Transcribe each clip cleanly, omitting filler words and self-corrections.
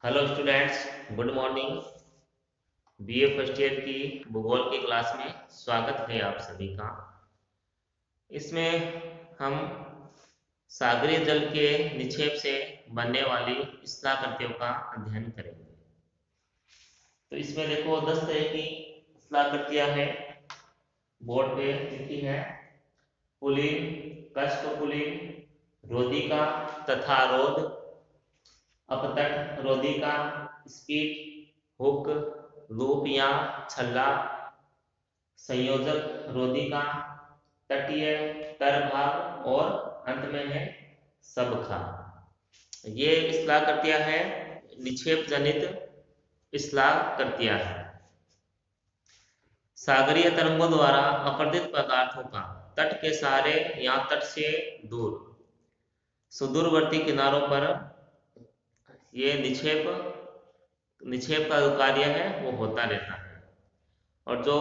Hello students, good morning. BA first year की भूगोल की क्लास में स्वागत है आप सभी का। इसमें हम सागरीय जल के निक्षेप से बनने वाली स्थलाकृतियों का अध्ययन करेंगे। तो इसमें देखो 10 तरह की स्थलाकृतियां हैं, बोर्ड पे लिखी है। पुलिन, कष्टपुलिन, रोधिका तथा रोध, अपतट रोधिका, स्पीट, हुक, लूप या छल्ला, संयोजक रोधिका, तटीय तरभाग और अंत में है सबखा। ये स्थलाकृतियां है, निक्षेप जनित स्थलाकृतियां है। सागरीय तरंगों द्वारा अपरदित पदार्थों का तट के सहारे या तट से दूर सुदूरवर्ती किनारों पर ये निक्षेप का जो कार्य है वो होता रहता है। और जो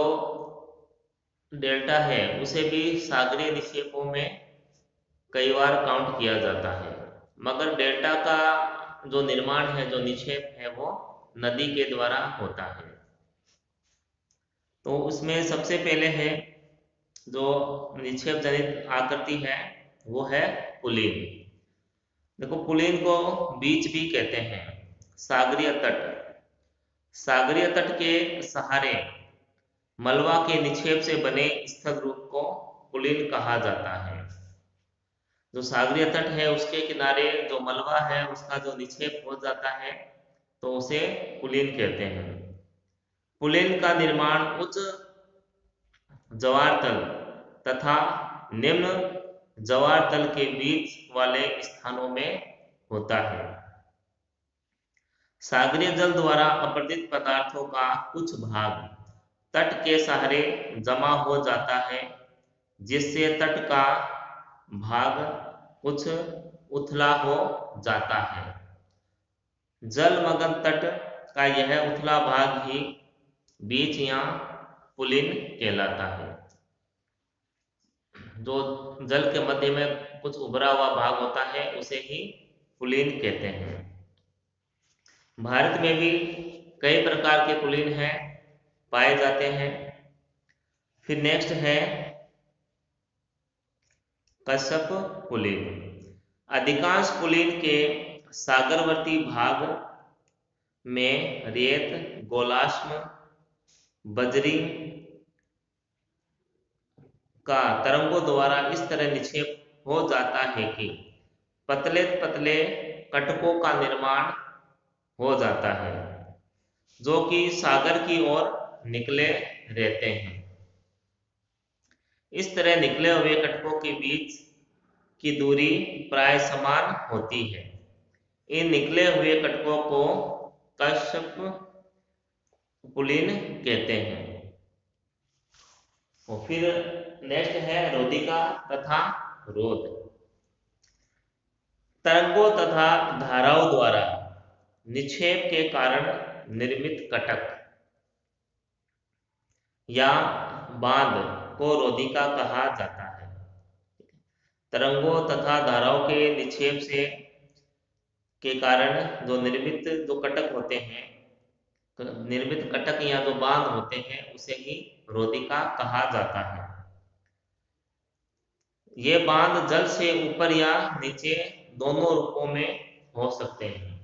डेल्टा है उसे भी सागरीय निक्षेपों में कई बार काउंट किया जाता है, मगर डेल्टा का जो निर्माण है, जो निक्षेप है, वो नदी के द्वारा होता है। तो उसमें सबसे पहले है जो निक्षेप जनित आकृति है वो है पुलिन। देखो, पुलिन को बीच भी कहते हैं। सागरीय तट के सहारे मलबा के निक्षेप से बने स्थल रूप को पुलिन कहा जाता है। जो सागरीय तट है उसके किनारे जो मलबा है उसका जो निक्षेप हो जाता है तो उसे पुलिन कहते हैं। पुलिन का निर्माण उच्च ज्वार तल तथा निम्न ज्वार तल के बीच वाले स्थानों में होता है। सागरीय जल द्वारा अपरदित पदार्थों का कुछ भाग तट के सहारे जमा हो जाता है, जिससे तट का भाग कुछ उथला हो जाता है। जलमग्न तट का यह उथला भाग ही बीच या पुलिन कहलाता है। जो जल के मध्य में कुछ उभरा हुआ भाग होता है उसे ही पुलिन कहते हैं। भारत में भी कई प्रकार के पुलिन हैं, पाए जाते हैं। फिर नेक्स्ट है कश्यप पुलिन। अधिकांश पुलिन के सागरवर्ती भाग में रेत, गोलाश्म, बजरी का तरंगों द्वारा इस तरह निक्षेप हो जाता है कि पतले पतले कटकों का निर्माण हो जाता है, जो कि सागर की ओर निकले रहते हैं। इस तरह निकले हुए कटकों के बीच की दूरी प्राय समान होती है। इन निकले हुए कटकों को कश्यप पुलिन कहते हैं। और फिर नेक्स्ट है रोधिका तथा रोध। तरंगों तथा धाराओं द्वारा निक्षेप के कारण निर्मित कटक या बांध को रोधिका कहा जाता है। तरंगों तथा धाराओं के निक्षेप से के कारण जो निर्मित जो कटक होते हैं, निर्मित कटक या जो बांध होते हैं उसे ही रोधिका कहा जाता है। ये बांध जल से ऊपर या नीचे दोनों रूपों में हो सकते हैं।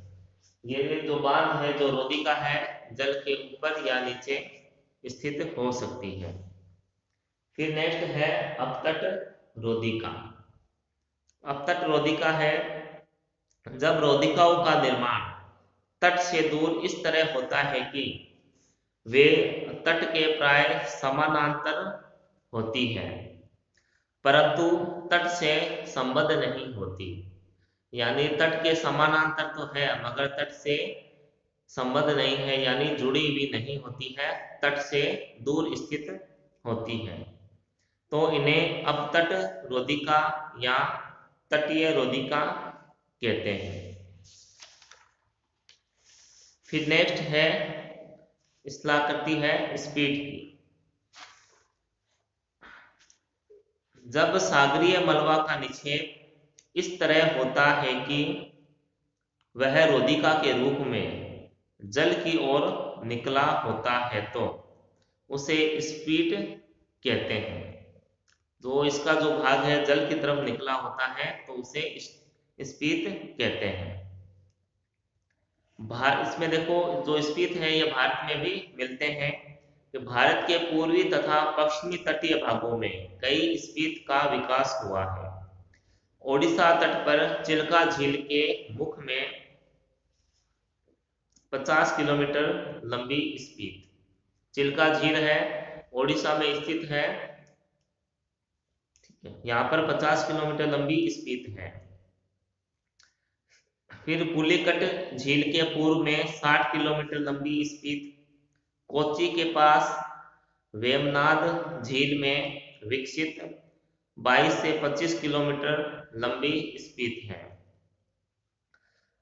ये जो बांध है, जो रोधिका है, जल के ऊपर या नीचे स्थित हो सकती है। फिर नेक्स्ट है अपतट रोधिका। अपतट रोधिका है जब रोधिकाओं का निर्माण तट से दूर इस तरह होता है कि वे तट के प्राय समानांतर होती है, परंतु तट से संबद्ध नहीं होती। यानी तट के समानांतर तो है मगर तट से संबद्ध नहीं है, यानी जुड़ी भी नहीं होती है, तट से दूर स्थित होती है। तो इन्हें अपतट रोधिका या तटीय रोधिका कहते हैं। फिर नेक्स्ट है स्थलाकृति है स्पीट की। जब सागरीय मलबा का निक्षेप इस तरह होता है कि वह रोधिका के रूप में जल की ओर निकला होता है तो उसे स्पीड कहते हैं। तो इसका जो भाग है जल की तरफ निकला होता है तो उसे स्पीत कहते हैं। इसमें देखो जो स्पीत है ये भारत में भी मिलते हैं कि भारत के पूर्वी तथा पश्चिमी तटीय भागों में कई स्पीत का विकास हुआ है। ओडिशा तट पर चिल्का झील के मुख में 50 किलोमीटर लंबी स्पीत, चिल्का झील है, ओडिशा में स्थित है, यहाँ पर 50 किलोमीटर लंबी स्पीत है। फिर पुलिकट झील के पूर्व में 60 किलोमीटर लंबी स्पीत, कोच्चि के पास वेमनाड झील में विकसित 22 से 25 किलोमीटर लंबी स्पीत है।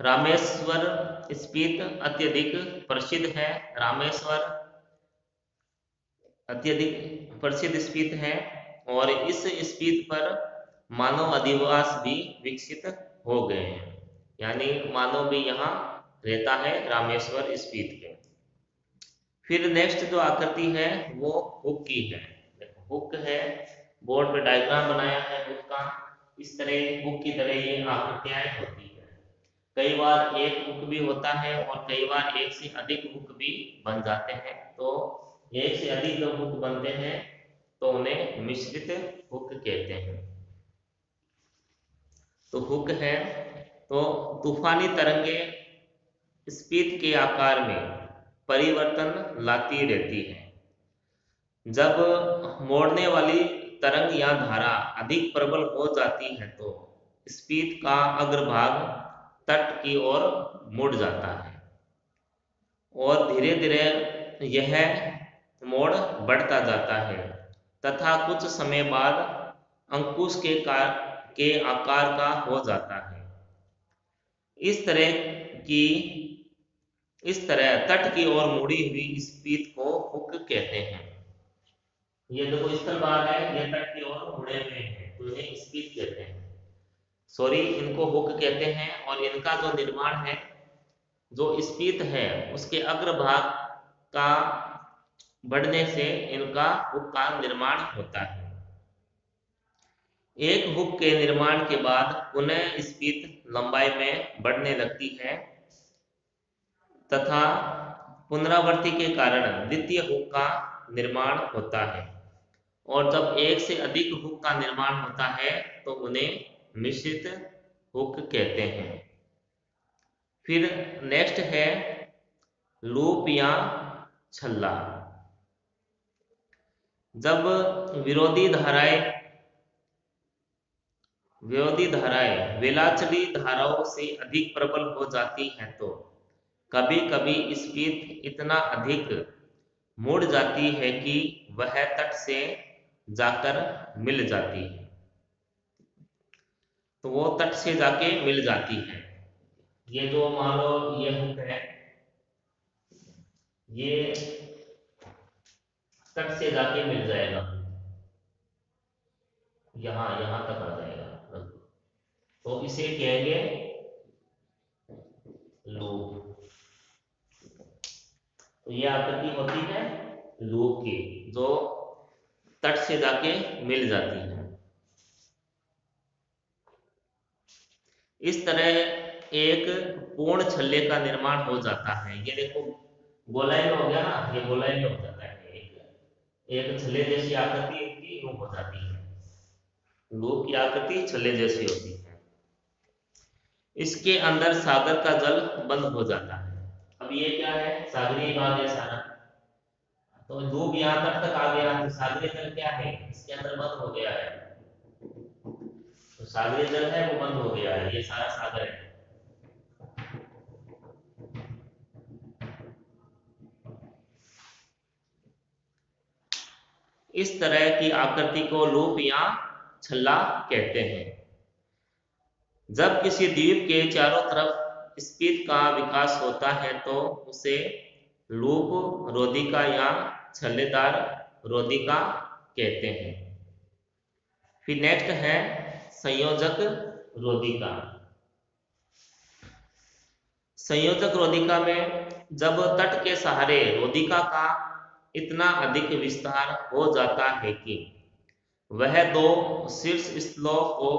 रामेश्वर स्पीत अत्यधिक प्रसिद्ध है। रामेश्वर अत्यधिक प्रसिद्ध स्पीत है और इस स्पीत पर मानव अधिवास भी विकसित हो गए हैं, यानी मानव भी यहाँ रहता है रामेश्वर स्पीत के। फिर नेक्स्ट जो आकृति है वो हुक की है। हुक है, बोर्ड पे डायग्राम बनाया है हुक का। इस तरह हुक की तरह ये आकृतियां होती है। कई बार एक हुक भी होता है और कई बार एक से अधिक हुक भी बन जाते हैं। तो एक से अधिक जब हुक बनते हैं तो उन्हें मिश्रित हुक कहते हैं। तो हुक है तो तूफानी तरंगे स्पीत के आकार में परिवर्तन लाती रहती है। जब मोड़ने वाली तरंग या धारा अधिक प्रबल हो जाती है तो स्पीत का अग्रभाग तट की ओर मुड़ जाता है और धीरे धीरे यह मोड़ बढ़ता जाता है तथा कुछ समय बाद अंकुश के आकार का हो जाता है। इस तरह तट की ओर मुड़ी हुई स्पीत को हुक कहते हैं। ये देखो स्थल भाग है, ये तट की ओर मुड़े हुए हैं तो इन्हें स्पीत कहते हैं, सॉरी इनको हुक कहते हैं। और इनका जो निर्माण है, जो स्पीत है उसके अग्रभाग का बढ़ने से इनका हुक का निर्माण होता है। एक हुक के निर्माण के बाद पुनः स्पीत लंबाई में बढ़ने लगती है तथा पुनरावृत्ति के कारण द्वितीय हुक का निर्माण होता है। और जब एक से अधिक हुक का निर्माण होता है तो उन्हें मिश्रित हुक कहते हैं। फिर नेक्स्ट है लूप या छल्ला। जब विरोधी धाराएं वेलाचली धाराओं से अधिक प्रबल हो जाती हैं तो कभी कभी स्पीत इतना अधिक मुड़ जाती है कि वह तट से जाकर मिल जाती है। तो वो तट से जाके मिल जाती है। ये जो मान लो ये हुक है, ये तट से जाके मिल जाएगा, यहां तक आ जाएगा, तो इसे कहेंगे लूप। तो ये आकृति होती है लूप की, जो तट से जाके मिल जाती है। इस तरह एक पूर्ण छल्ले का निर्माण हो जाता है। ये देखो गोलाई में हो गया ना, ये गोलाई में हो जाता है, एक छल्ले जैसी आकृति इनकी हो जाती है। लूप की आकृति छल्ले जैसी होती है। इसके अंदर सागर का जल बंद हो जाता है। अब ये क्या है, सागरीय भाग है सारा, तो लूप यहाँ तक आ गया तो सागरीय जल क्या है, इसके अंदर बंद हो गया है। तो सागरीय जल है वो बंद हो गया है, ये सारा सागर है। इस तरह की आकृति को लूप या छल्ला कहते हैं। जब किसी द्वीप के चारों तरफ स्पीत का विकास होता है तो उसे लूप रोधिका या छल्लेदार रोधिका कहते हैं। फिर नेक्स्ट है संयोजक रोधिका। संयोजक रोधिका में जब तट के सहारे रोधिका का इतना अधिक विस्तार हो जाता है कि वह दो शीर्ष स्थलों को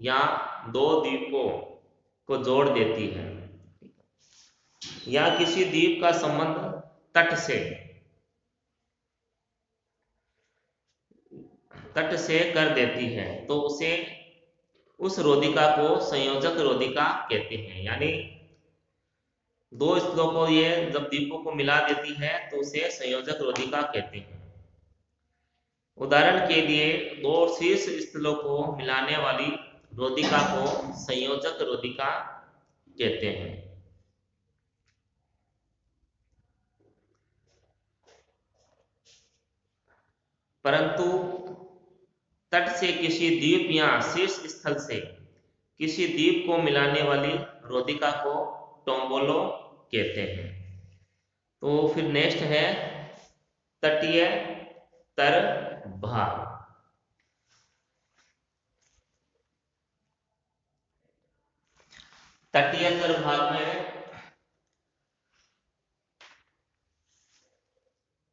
या दो द्वीपों को जोड़ देती है, या किसी द्वीप का संबंध तट से कर देती है, तो उसे उस रोधिका को संयोजक रोधिका कहते हैं। यानी दो स्थलों को ये जब द्वीपों को मिला देती है तो उसे संयोजक रोधिका कहते हैं। उदाहरण के लिए दो शीर्ष स्थलों को मिलाने वाली रोधिका को संयोजक रोधिका कहते हैं। परंतु तट से किसी द्वीप या शीर्ष स्थल से किसी द्वीप को मिलाने वाली रोधिका को टोम्बोलो कहते हैं। तो फिर नेक्स्ट है तटीय तर भाग। तटीय तर भाग में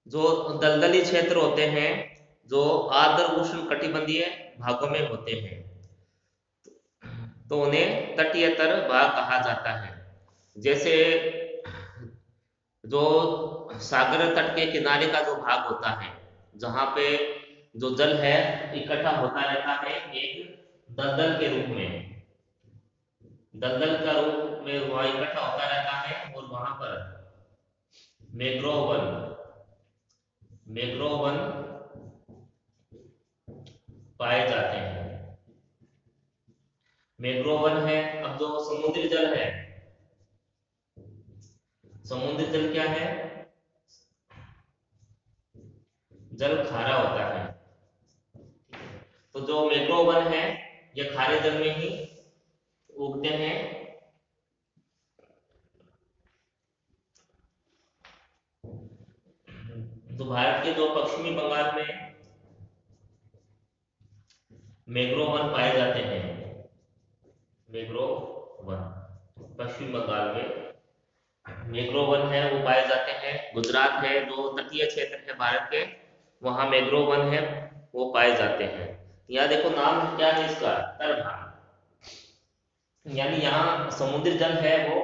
जो दलदली क्षेत्र होते हैं जो आर्द्र उष्ण कटिबंधीय भागों में होते हैं, तो उन्हें तटीय तर भाग कहा जाता है। जैसे जो सागर तट के किनारे का जो भाग होता है, जहाँ पे जो जल है इकट्ठा होता रहता है एक दलदल के रूप में, दलदल का रूप में वहाँ इकट्ठा होता रहता है, और वहां पर मैंग्रोव वन पाए जाते हैं। मैंग्रोव वन है। अब जो समुद्री जल है, समुद्री जल क्या है? जल खारा होता है। तो जो मैंग्रोव वन है ये खारे जल में ही उगते हैं। तो भारत के जो पश्चिमी बंगाल में मैंग्रोव वन पाए जाते हैं, मैंग्रोव वन पश्चिम बंगाल में मैंग्रोव वन है वो पाए जाते हैं। गुजरात है जो तटीय क्षेत्र है भारत के, वहां मैंग्रोव वन है वो पाए जाते हैं। यहाँ देखो नाम क्या है इसका, तरभाग। यानी यहाँ समुद्री जल है वो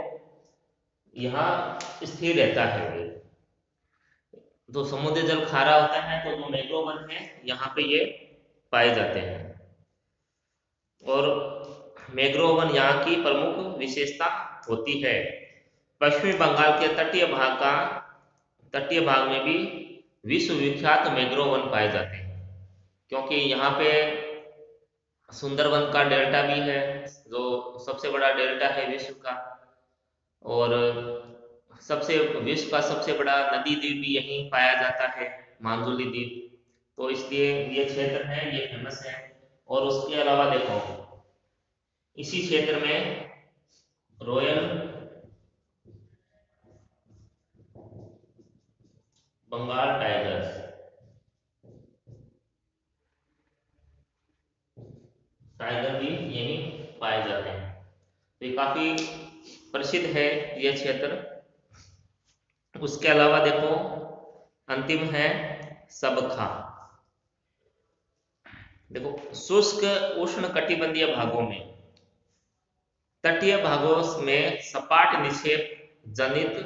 यहाँ स्थिर रहता है। तो समुद्री जल खारा होता है तो जो मैंग्रोव वन है यहाँ पे ये पाए जाते हैं। और मैंग्रोव वन यहाँ की प्रमुख विशेषता होती है। पश्चिमी बंगाल के तटीय भाग में भी विश्व विख्यात मैंग्रोव वन पाए जाते हैं, क्योंकि यहाँ पे सुंदरवन का डेल्टा भी है जो सबसे बड़ा डेल्टा है विश्व का, और विश्व का सबसे बड़ा नदी द्वीप भी यहीं पाया जाता है, मांजुली द्वीप। तो इसलिए ये क्षेत्र है ये फेमस है। और उसके अलावा देखो इसी क्षेत्र में रॉयल बंगाल टाइगर भी यहीं पाए जाते हैं। तो ये काफी प्रसिद्ध है ये क्षेत्र। उसके अलावा देखो अंतिम है सबखा। देखो शुष्क उष्ण कटिबंधीय भागों में, तटीय भागों में सपाट निक्षेप जनित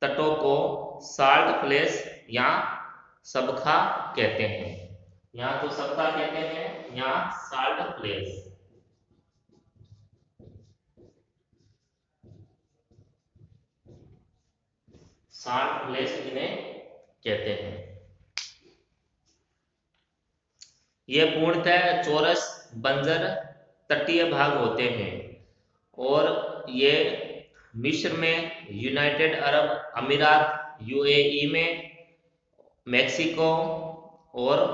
तटों को साल्ट फ्लेस या सबखा कहते हैं। यहाँ तो सबखा कहते हैं, यहाँ साल्ट फ्लेस। साल्ट फ्लेस इन्हें कहते हैं। ये पूर्णतः चौरस बंजर तटीय भाग होते हैं, और ये मिस्र में, यूनाइटेड अरब अमीरात यूएई में, मेक्सिको और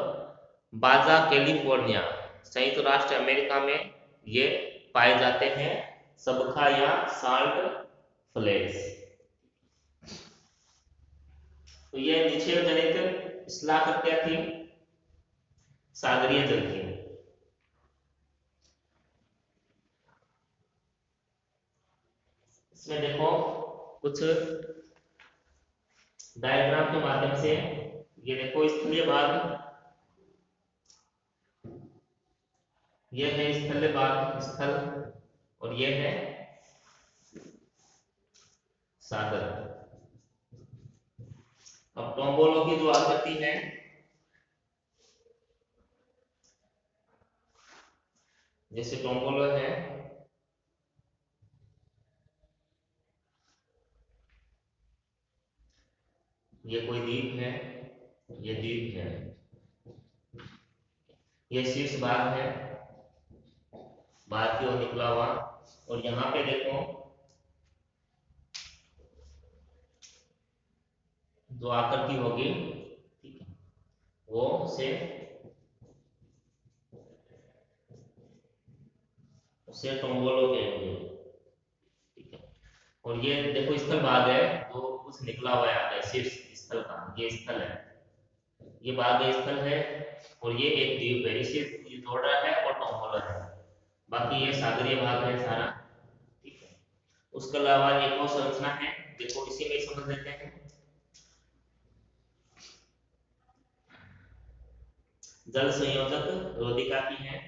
बाजा कैलिफोर्निया संयुक्त राष्ट्र अमेरिका में ये पाए जाते हैं, सबखा या साल्ट फ्लेक्स। तो ये निक्षेप जनित स्लाख क्या थी? सागरीय जल की। इसमें देखो कुछ डायग्राम के माध्यम से, ये देखो स्थलीय भाग, ये है स्थलीय भाग स्थल, और ये है सागर। अब टोम्बोलो की जो आकृति है, जैसे टोम्बोलो है, ये कोई द्वीप है, ये द्वीप है, ये शीर्ष भाग है बाहर की ओर निकला हुआ, और यहाँ पे देखो जो आकृति होगी, ठीक है, वो उसे टोम्बोलो कहेंगे, ठीक है। और ये देखो स्थल भाग है, जो कुछ निकला हुआ है आगे शीर्ष स्थल का, ये स्थल है, ये भाग स्थल है, और ये एक द्वीप है, इसे ये जोड़ रहा है और टोम्बोलो है। बाकी ये सागरीय भाग है सारा, ठीक है। उसके अलावा एक और संरचना है, देखो इसी में समझ लेते हैं। जल संयोजक रोधिका की है,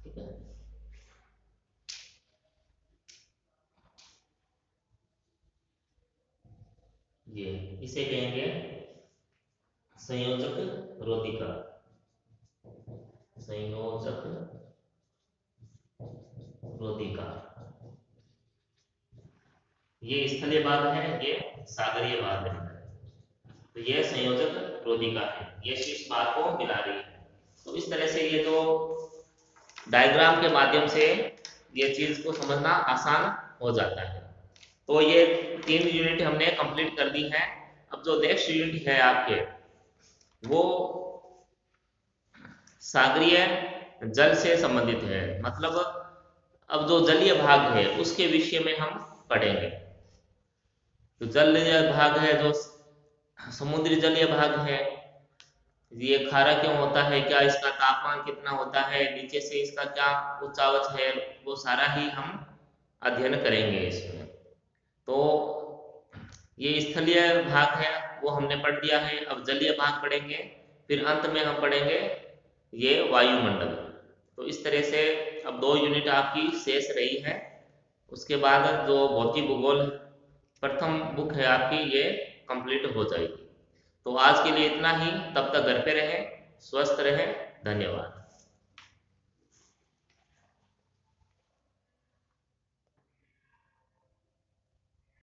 ठीक है। ये इसे कहेंगे संयोजक रोधिका, संयोजक रोधिका। ये स्थलीय भाग है, ये सागरीय भाग है, तो ये संयोजक रोधिका है, ये शीर्ष भाग को मिला रही है। तो इस तरह से ये जो डायग्राम के माध्यम से ये चीज को समझना आसान हो जाता है। तो ये 3 यूनिट हमने कंप्लीट कर दी है। अब जो नेक्स्ट यूनिट है आपके, वो सागरीय जल से संबंधित है, मतलब अब जो जलीय भाग है उसके विषय में हम पढ़ेंगे। तो जलीय भाग है, जो समुद्री जलीय भाग है, ये खारा क्यों होता है, क्या इसका तापमान कितना होता है, नीचे से इसका क्या उच्चावच है, वो सारा ही हम अध्ययन करेंगे इसमें। तो ये स्थलीय भाग है वो हमने पढ़ दिया है, अब जलीय भाग पढ़ेंगे, फिर अंत में हम पढ़ेंगे ये वायुमंडल। तो इस तरह से अब 2 यूनिट आपकी शेष रही है। उसके बाद जो भौतिक भूगोल प्रथम बुक है आपकी, ये कंप्लीट हो जाएगी। तो आज के लिए इतना ही, तब तक घर पे रहें, स्वस्थ रहें, धन्यवाद।